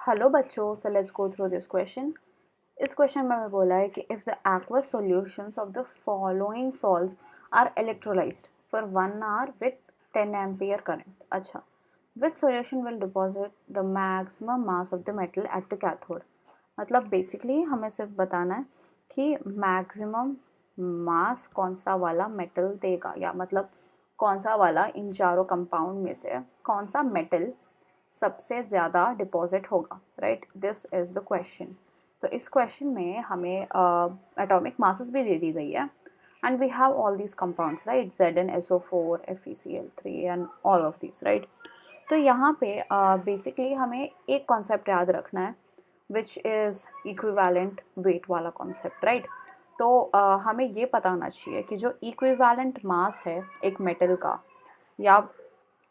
Hello बच्चों, so let's go through this question. इस question में हमें बोला है कि if the aqueous solutions of the following salts are electrolyzed for 1 hour with 10 ampere current. अच्छा, which solution will deposit the maximum mass of the metal at the cathode? मतलब basically हमें सिर्फ बताना है कि मैक्सिमम मास कौन सा वाला मेटल देगा, या मतलब कौन सा वाला इन चारों कंपाउंड में से कौन सा मेटल सबसे ज़्यादा डिपॉजिट होगा, right? This is the question. तो इस क्वेश्चन में हमें एटॉमिक मासेस भी दे दी गई है and we have all these compounds, right? ZnSO4, FeCl3 and all of these, right? तो यहाँ पे बेसिकली हमें एक कॉन्सेप्ट याद रखना है विच इज़ इक्विवेलेंट वेट वाला कॉन्सेप्ट, राइट? तो हमें ये पता होना चाहिए कि जो इक्विवेलेंट मास है एक मेटल का, या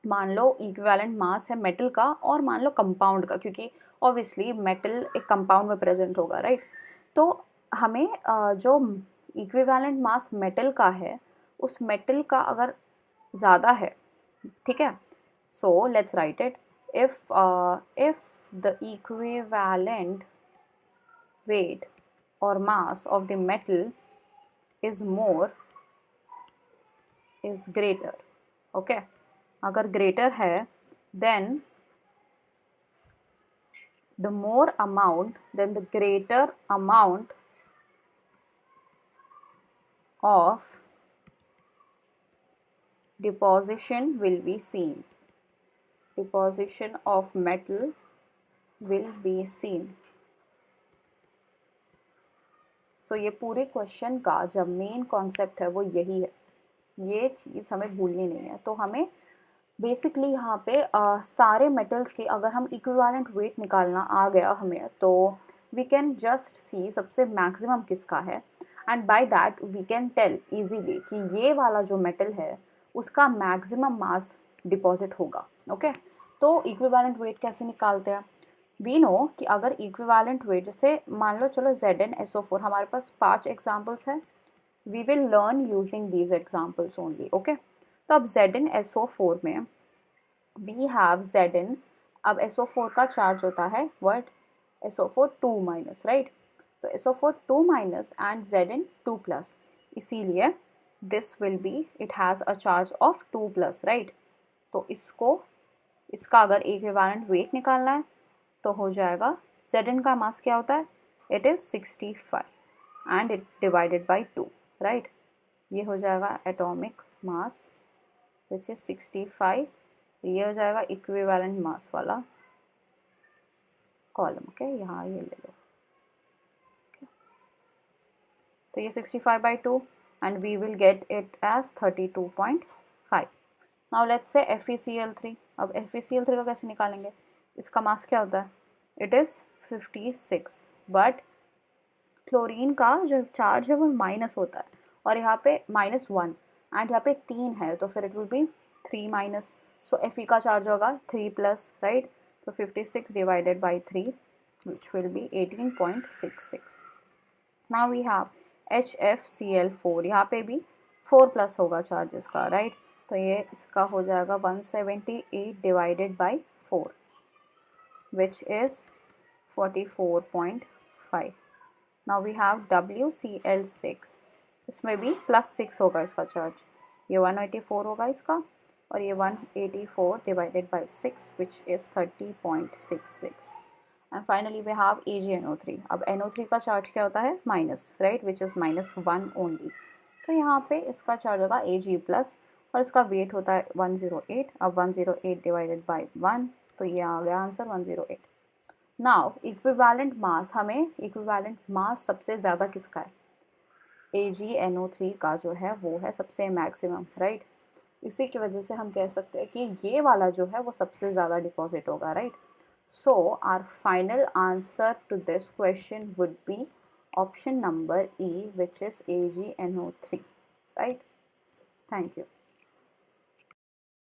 मान लो इक्विवेलेंट मास है मेटल का और मान लो कंपाउंड का, क्योंकि ऑब्वियसली मेटल एक कंपाउंड में प्रेजेंट होगा, राइट? तो हमें जो इक्विवेलेंट मास मेटल का है उस मेटल का अगर ज़्यादा है, ठीक है, so let's write it. If the equivalent weight or mass of the metal is greater, okay? अगर greater है then the greater amount of deposition will be seen. Deposition of metal will be seen. So ये पूरे question का जब main concept है वो यही है, ये चीज़ हमें भूलनी नहीं है। तो हमें बेसिकली यहाँ पे सारे मेटल्स के अगर हम इक्विवेलेंट वेट निकालना आ गया हमें, तो वी कैन जस्ट सी सबसे मैक्सिमम किसका है, and by that we can tell easily कि ये वाला जो मेटल है उसका मैक्सिमम मास डिपॉजिट होगा, ओके? तो इक्विवेलेंट वेट कैसे निकालते हैं? वी नो कि अगर इक्विवेलेंट वेट, जैसे मान लो चलो ZnSO4, हमारे पास 5 एग्जाम्पल्स हैं, we will learn using these examples only, okay? तो अब ZnSO4 में वी हैव Zn, अब SO4 का चार्ज होता है व्हाट? SO4 2 minus, right? तो SO4 2 minus and Zn 2 plus, इसीलिए this will be, it has a charge of 2 plus, right? तो इसका अगर इक्विवेलेंट वेट निकालना है तो हो जाएगा, Zn का मास क्या होता है? It is 65 and it divided by 2, right? ये हो जाएगा एटॉमिक मास विच इज 65, ये हो जाएगा इक्विवेलेंट मास वाला कॉलम, ओके? यहाँ ये ले लो, okay? तो ये 65/2 and we will get it as 32.5। Now let's say FeCl3। अब FeCl3 का कैसे निकालेंगे? इसका मास क्या होता है? इट इज़ 56, बट क्लोरीन का जो चार्ज है वो माइनस होता है, और यहाँ पे -1 एंड यहाँ पे 3 है, तो फिर it will be 3 minus, so Fe का चार्ज होगा 3 प्लस, राइट? तो 56 divided by 3 which will be 18.66। Now we have HFCl4, यहाँ पे भी 4 प्लस होगा चार्ज इसका, राइट? तो ये इसका हो जाएगा 178 divided by 4 which is 44.5। Now we have WCl6, इसमें भी +6 होगा इसका चार्ज, ये 184 होगा इसका, और ये 184 divided by 6 which is 30.66। And finally we have AgNO3। अब NO3 का चार्ज क्या होता है? Minus, right? Which is -1 only. तो यहाँ पे इसका चार्ज होगा Ag+, और इसका वेट होता है 108। अब 108 डिवाइडेड बाई 1, तो ये आ गया आंसर 108। नाउ इक्विवेलेंट मास, हमें इक्विवेलेंट मास सबसे ज़्यादा किसका है? AgNO3 का जो है वो है सबसे मैक्सिमम, राइट? इसी की वजह से हम कह सकते हैं कि ये वाला जो है वो सबसे ज़्यादा डिपॉजिट होगा, right? So our final answer to this question would be option number E, which is AgNO3, right? Thank you.